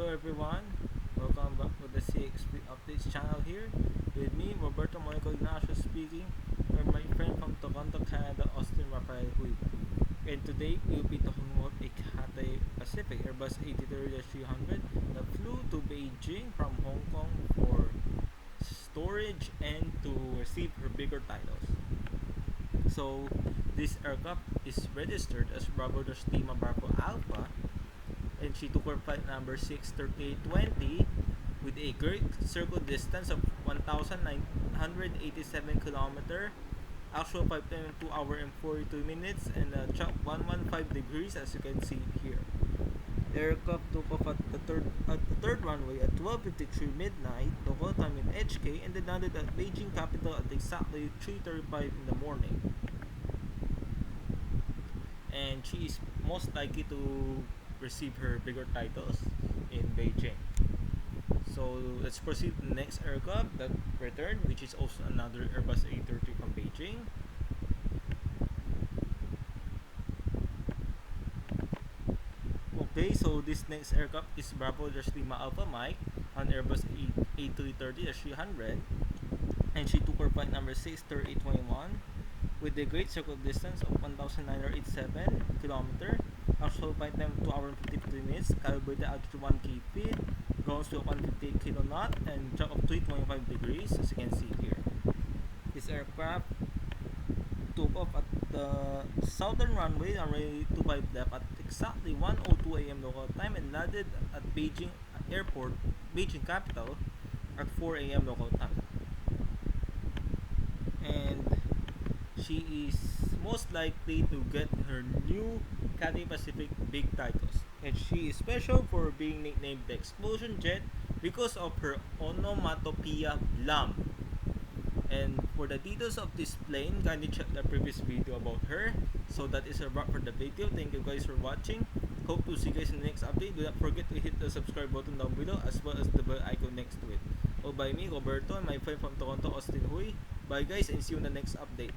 Hello everyone, welcome back to the CXP Updates channel here. With me, Roberto Monaco Ignacio speaking, and my friend from Toronto, Canada, Austin Rafael Hui. And today, we'll be talking about a CATHAY Pacific Airbus A330-300 that flew to Beijing from Hong Kong for storage and to receive her bigger titles. So, this aircraft is registered as Bravo Lima Bravo Alpha, and she took her flight number 63820 with a great circle distance of 1,987 km, actual flight time 2 hours and 42 minutes, and a chop 115 degrees as you can see here. The aircraft took off at the third runway at 12:53 midnight local time in HK, and then landed at Beijing capital at exactly 3:35 in the morning. And she is most likely to receive her bigger titles in Beijing. So let's proceed to the next aircraft that returned, which is also another Airbus A330 from Beijing. Okay, so this next aircraft is Bravo Lima Alpha Mike on Airbus A330-300, and she took her flight number 63821 with a great circle distance of 1,987 km, actual flight time 2 hours and 53 minutes, calibrated altitude 1k feet, ground speed of 158 km, and drop of 325 degrees as you can see here. This aircraft took off at the southern runway 25 left at exactly 1:02 a.m. local time, and landed at Beijing Airport, Beijing capital, at 4 a.m. local time. And she is most likely to get her new CATHAY Pacific big titles, and she is special for being nicknamed the Explosion Jet because of her onomatopoeia B-LAM. And for the details of this plane, kindly check the previous video about her. So that is a wrap for the video. Thank you guys for watching. Hope to see you guys in the next update. Do not forget to hit the subscribe button down below as well as the bell icon next to it. All by me, Roberto, and my friend from Toronto, Austin Hui. Bye guys, and see you in the next update.